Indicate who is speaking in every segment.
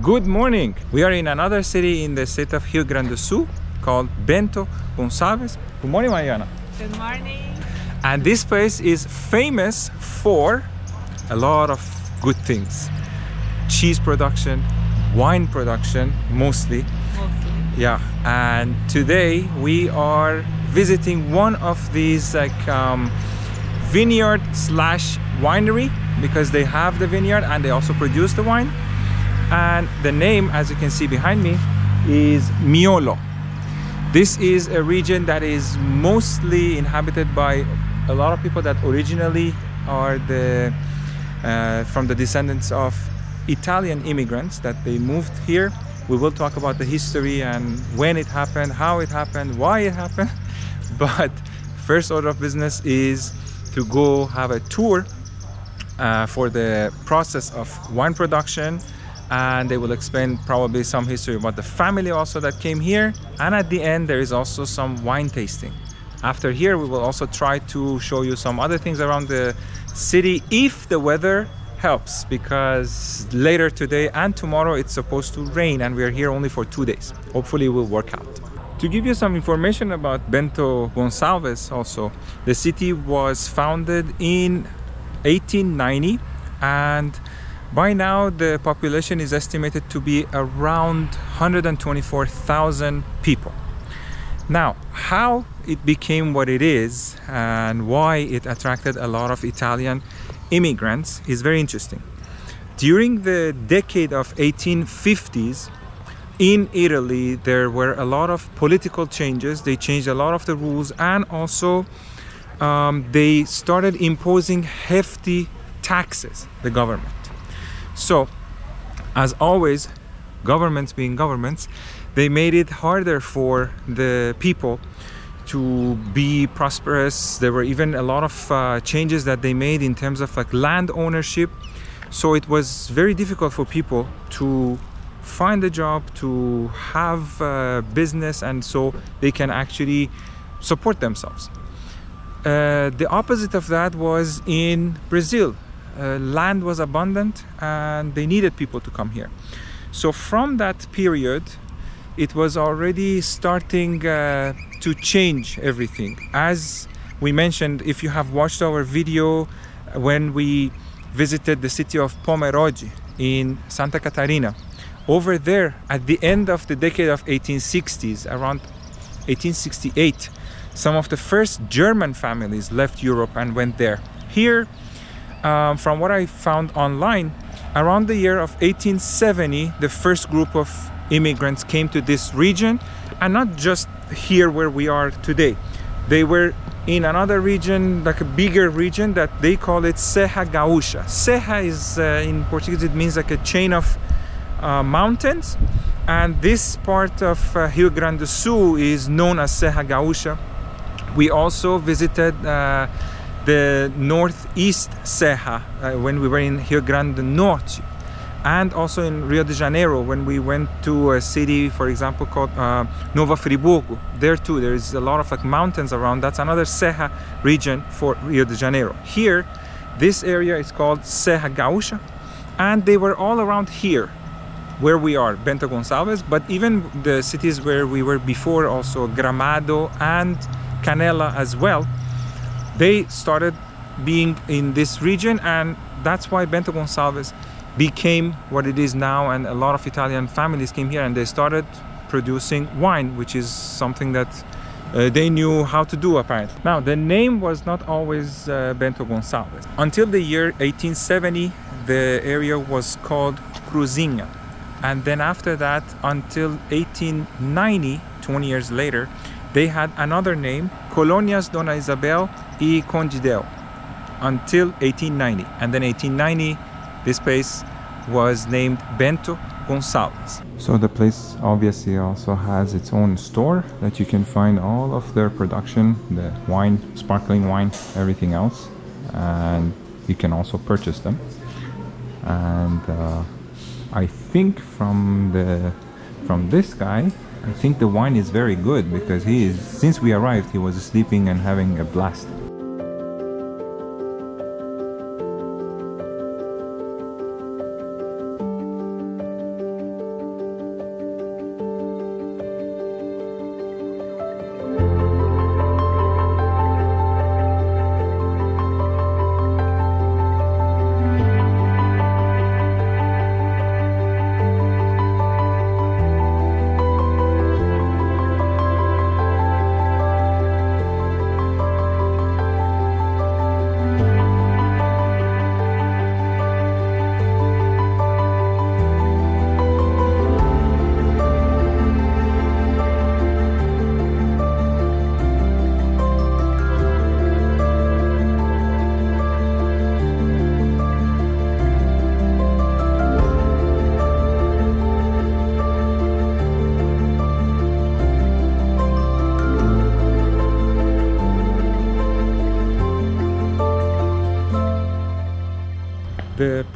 Speaker 1: Good morning! We are in another city in the state of Rio Grande do Sul called Bento Gonçalves. Good morning, Mariana.
Speaker 2: Good morning.
Speaker 1: And this place is famous for a lot of good things. Cheese production, wine production, mostly. Yeah, and today we are visiting one of these vineyard slash winery, because they have the vineyard and they also produce the wine. And the name, as you can see behind me, is Miolo. This is a region that is mostly inhabited by a lot of people that originally are from the descendants of Italian immigrants that they moved here. We will talk about the history and when it happened, how it happened, why it happened. But first order of business is to go have a tour for the process of wine production, and they will explain probably some history about the family also that came here, and at the end there is also some wine tasting. After here we will also try to show you some other things around the city if the weather helps, because later today and tomorrow it's supposed to rain and we are here only for 2 days. Hopefully it will work out. To give you some information about Bento Gonçalves also, the city was founded in 1890, and by now the population is estimated to be around 124,000 people. Now, how it became what it is and why it attracted a lot of Italian immigrants is very interesting. During the decade of 1850s in Italy, there were a lot of political changes. They changed a lot of the rules, and also they started imposing hefty taxes, the government. So, as always, governments being governments, they made it harder for the people to be prosperous. There were even a lot of changes that they made in terms of like land ownership. So it was very difficult for people to find a job, to have a business, and so they can actually support themselves. The opposite of that was in Brazil. Land was abundant and they needed people to come here. So from that period, it was already starting to change everything. As we mentioned, if you have watched our video when we visited the city of Pomerode in Santa Catarina, over there at the end of the decade of 1860s, around 1868, some of the first German families left Europe and went there. Here, from what I found online, around the year of 1870, the first group of immigrants came to this region, and not just here where we are today. They were in another region, like a bigger region, that they call it Serra Gaúcha. Serra is, in Portuguese, it means like a chain of mountains, and this part of Rio Grande do Sul is known as Serra Gaúcha. We also visited the northeast Serra when we were in Rio Grande do Norte, and also in Rio de Janeiro when we went to a city, for example, called Nova Friburgo. There too, there is a lot of like mountains around. That's another Serra region for Rio de Janeiro. Here, this area is called Serra Gaúcha, and they were all around here where we are, Bento Gonçalves, but even the cities where we were before, also Gramado and Canela as well, they started being in this region, and that's why Bento Gonçalves became what it is now, and a lot of Italian families came here and they started producing wine, which is something that they knew how to do apparently. Now, the name was not always Bento Gonçalves. Until the year 1870, the area was called Cruzinha, and then after that, until 1890, 20 years later, they had another name, Colônias Dona Isabel y Condidel, until 1890. And then 1890, this place was named Bento Gonçalves. So the place obviously also has its own store that you can find all of their production, the wine, sparkling wine, everything else. And you can also purchase them. And I think from this guy, I think the wine is very good, because since we arrived, he was sleeping and having a blast.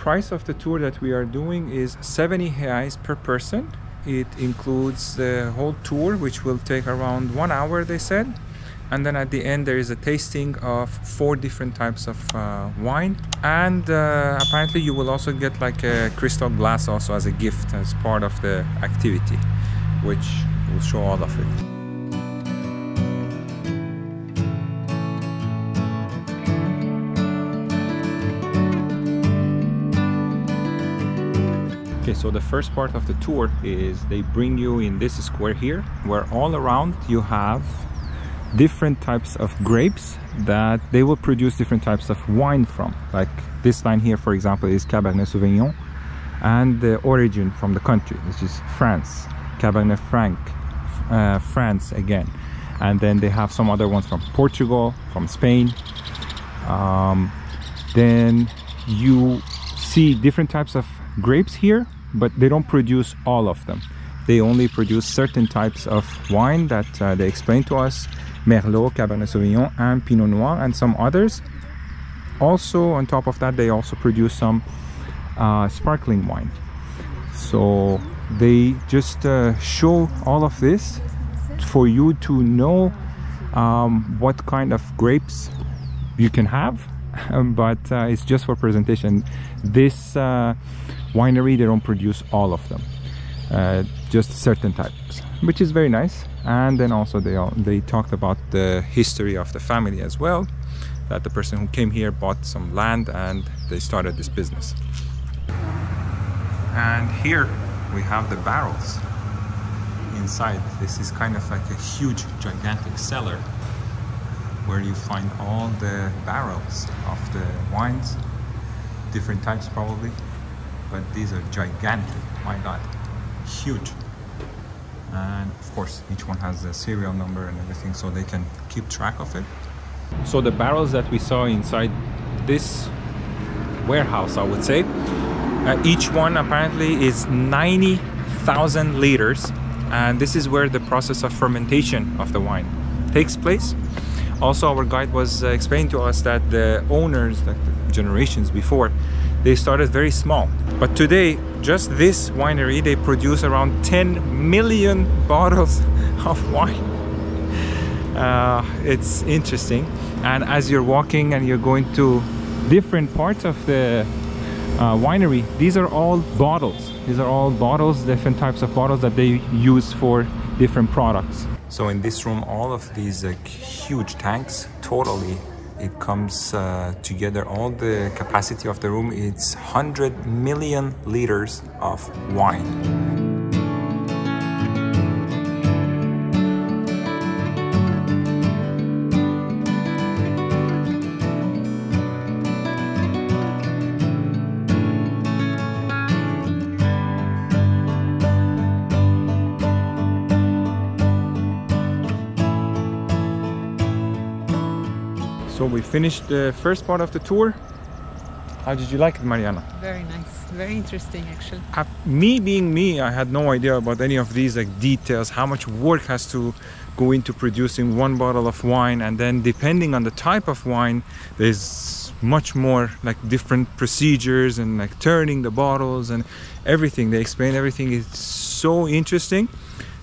Speaker 1: price of the tour that we are doing is 70 reais per person. It includes the whole tour, which will take around 1 hour, they said. And then at the end there is a tasting of 4 different types of wine. And apparently you will also get like a crystal glass also as a gift as part of the activity, which will show all of it. Okay, so the first part of the tour is they bring you in this square here, where all around you have different types of grapes that they will produce different types of wine from. Like this line here, for example, is Cabernet Sauvignon, and the origin from the country, which is France, Cabernet Franc, France again. And then they have some other ones from Portugal, from Spain. Then you see different types of grapes here, but they don't produce all of them. They only produce certain types of wine that they explain to us: Merlot, Cabernet Sauvignon, and Pinot Noir, and some others. Also, on top of that, they also produce some sparkling wine. So they just show all of this for you to know what kind of grapes you can have, but it's just for presentation. This winery, they don't produce all of them, just certain types, which is very nice. And then also they talked about the history of the family as well, that the person who came here bought some land and they started this business. And here we have the barrels inside. This is kind of like a huge, gigantic cellar where you find all the barrels of the wines, different types probably, but these are gigantic. My God, huge. And of course each one has a serial number and everything, so they can keep track of it. So the barrels that we saw inside this warehouse, I would say, each one apparently is 90,000 liters, and this is where the process of fermentation of the wine takes place. Also, our guide was explaining to us that the owners, like the generations before, they started very small, but today just this winery, they produce around 10 million bottles of wine. It's interesting. And as you're walking and you're going to different parts of the winery, these are all bottles. These are all bottles, different types of bottles that they use for different products. So in this room, all of these huge tanks, totally, it comes together, all the capacity of the room, it's 100 million liters of wine. So we finished the first part of the tour. How did you like it, Mariana?
Speaker 2: Very nice, very interesting actually.
Speaker 1: Me being me, I had no idea about any of these like details, how much work has to go into producing one bottle of wine, and then depending on the type of wine, there's much more like different procedures and like turning the bottles and everything. They explain everything. It's so interesting.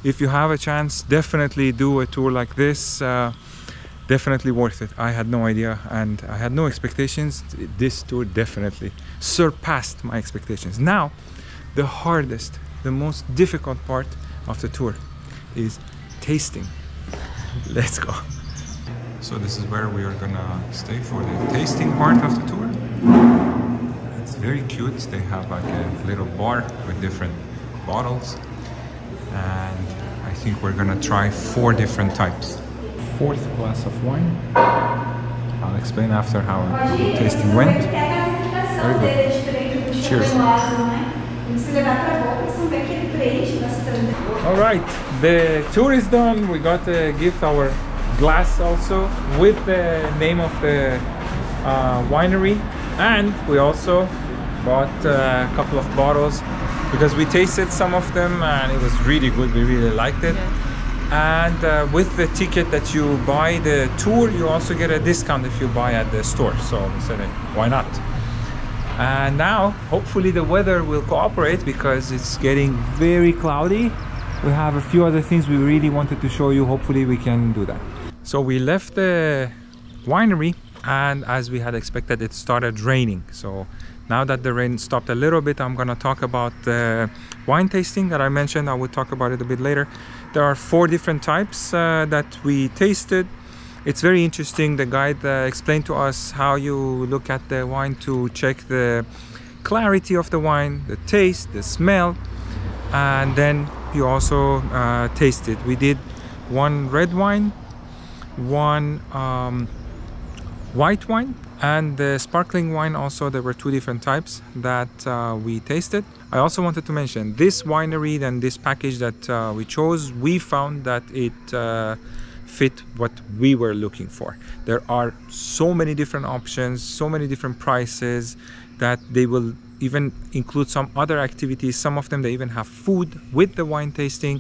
Speaker 1: If you have a chance, definitely do a tour like this. Definitely worth it. I had no idea and I had no expectations. This tour definitely surpassed my expectations. Now, the hardest, the most difficult part of the tour is tasting. Let's go. So this is where we are gonna stay for the tasting part of the tour. It's very cute. They have like a little bar with different bottles, and I think we're gonna try 4 different types. 4th glass of wine. I'll explain after how the tasting went. Very good. Cheers. All right, the tour is done. We got a gift, our glass also with the name of the winery, and we also bought a couple of bottles because we tasted some of them and it was really good. We really liked it. Yes. And with the ticket that you buy the tour, you also get a discount if you buy at the store. So we said, why not? And now hopefully the weather will cooperate because it's getting very cloudy. We have a few other things we really wanted to show you. Hopefully we can do that. So we left the winery, and as we had expected, it started raining. So now that the rain stopped a little bit, I'm gonna talk about the wine tasting that I mentioned. I will talk about it a bit later. There are 4 different types that we tasted. It's very interesting. The guide explained to us how you look at the wine to check the clarity of the wine, the taste, the smell, and then you also taste it. We did 1 red wine, 1 white wine, and the sparkling wine also. There were 2 different types that we tasted. I also wanted to mention this winery and this package that we chose, we found that it fit what we were looking for. There are so many different options, so many different prices, that they will even include some other activities. Some of them they even have food with the wine tasting.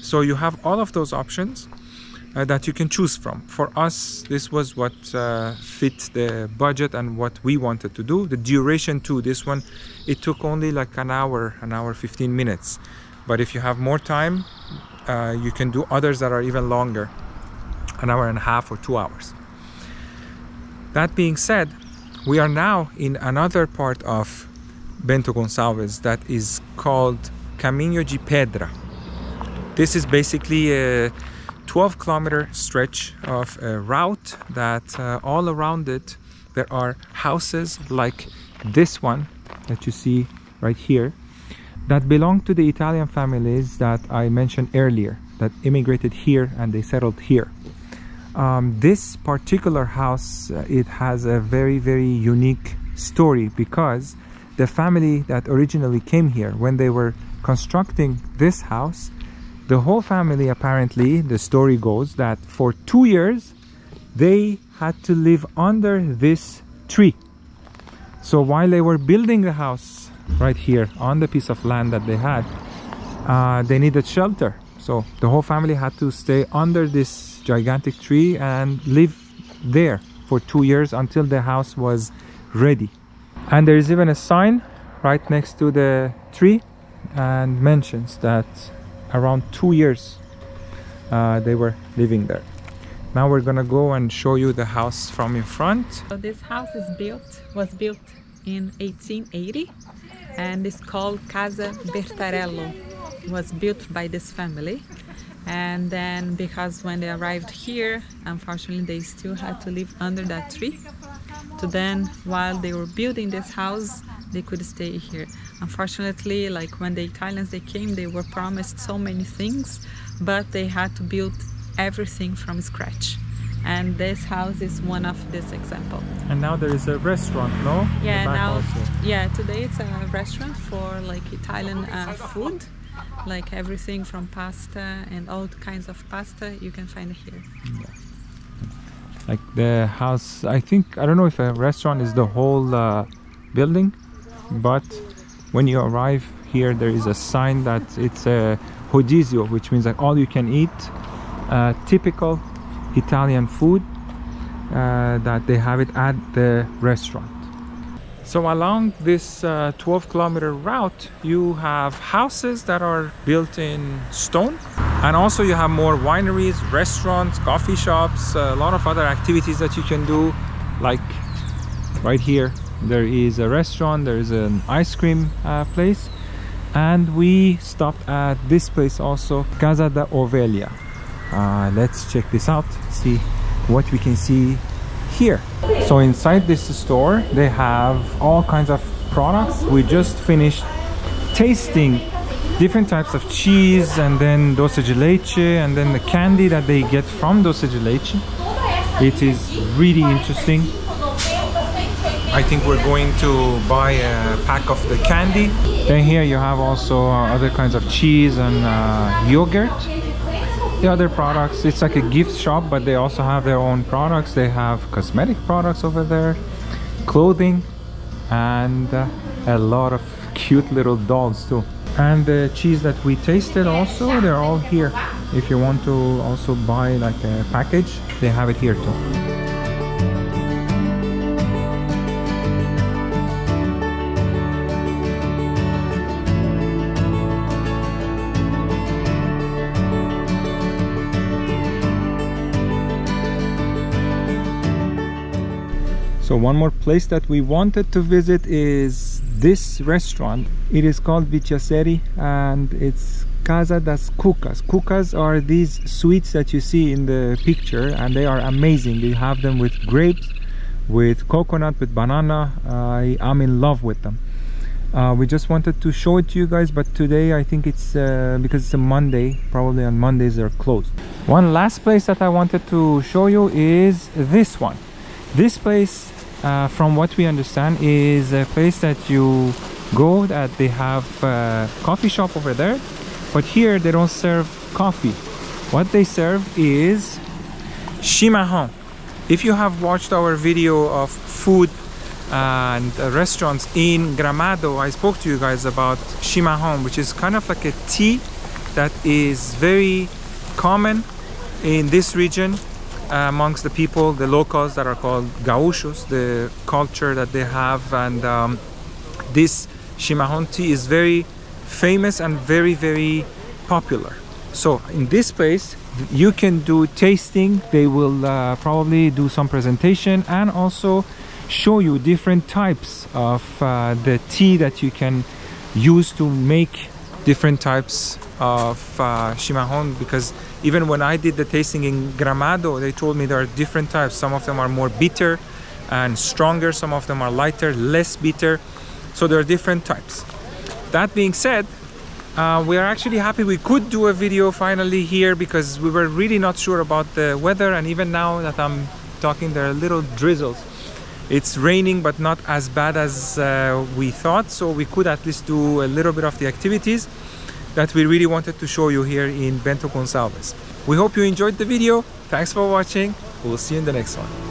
Speaker 1: So you have all of those options that you can choose from. For us, this was what fit the budget and what we wanted to do. The duration too, this one, it took only like an hour 15 minutes. But if you have more time, you can do others that are even longer, an hour and a half or 2 hours. That being said, we are now in another part of Bento Gonçalves that is called Caminhos de Pedra. This is basically a 12-kilometer stretch of a route that all around it there are houses like this one that you see right here that belong to the Italian families that I mentioned earlier, that immigrated here and they settled here. This particular house, it has a very, very unique story, because the family that originally came here, when they were constructing this house, the whole family, apparently, the story goes that for 2 years they had to live under this tree. So while they were building the house right here on the piece of land that they had, they needed shelter. So the whole family had to stay under this gigantic tree and live there for 2 years until the house was ready. And there is even a sign right next to the tree and mentions that around 2 years they were living there. Now we're gonna go and show you the house from in front.
Speaker 2: So this house was built in 1880 and it's called Casa Bertarello. It was built by this family. And then because when they arrived here, unfortunately they still had to live under that tree. So then while they were building this house, they could stay here. Unfortunately, like when the Italians they came, they were promised so many things, but they had to build everything from scratch. And this house is one of this example.
Speaker 1: And now there is a restaurant, no?
Speaker 2: Yeah, now yeah, today it's a restaurant for like Italian food. Like everything from pasta and all kinds of pasta you can find here. Yeah.
Speaker 1: Like the house, I don't know if a restaurant is the whole building, but when you arrive here there is a sign that it's a hodizio, which means like all you can eat typical Italian food that they have it at the restaurant. So along this 12-kilometer route, you have houses that are built in stone, and also you have more wineries, restaurants, coffee shops, a lot of other activities that you can do. Like right here, there is a restaurant, there is an ice cream place, and we stopped at this place also, Casa da Ovelha. Let's check this out, see what we can see here. So inside this store they have all kinds of products. We just finished tasting different types of cheese, and then dulce de leche, and then the candy that they get from dulce de leche. It is really interesting. I think we're going to buy a pack of the candy. Then here you have also other kinds of cheese and yogurt. The other products, it's like a gift shop, but they also have their own products. They have cosmetic products over there, clothing, and a lot of cute little dolls too. And the cheese that we tasted also, they're all here. If you want to also buy like a package, they have it here too. So one more place that we wanted to visit is this restaurant. It is called Vicaseri and it's Casa das Cucas. Cucas are these sweets that you see in the picture, and they are amazing. They have them with grapes, with coconut, with banana. I'm in love with them. We just wanted to show it to you guys, but today I think it's because it's a Monday, probably on Mondays they're closed. One last place that I wanted to show you is this one. This place, from what we understand, is a place that you go, that they have a coffee shop over there, but here they don't serve coffee. What they serve is chimarrão. If you have watched our video of food and restaurants in Gramado, I spoke to you guys about chimarrão, which is kind of like a tea that is very common in this region amongst the people, the locals that are called gauchos, the culture that they have. And this chimarrão tea is very famous and very popular. So in this place you can do tasting. They will probably do some presentation and also show you different types of the tea that you can use to make different types of chimarrão, because even when I did the tasting in Gramado, they told me there are different types. Some of them are more bitter and stronger, some of them are lighter, less bitter. So there are different types. That being said, we are actually happy we could do a video finally here, because we were really not sure about the weather, and even now that I'm talking, there are little drizzles. It's raining, but not as bad as we thought, so we could at least do a little bit of the activities that we really wanted to show you here in Bento Gonçalves. We hope you enjoyed the video. Thanks for watching. We'll see you in the next one.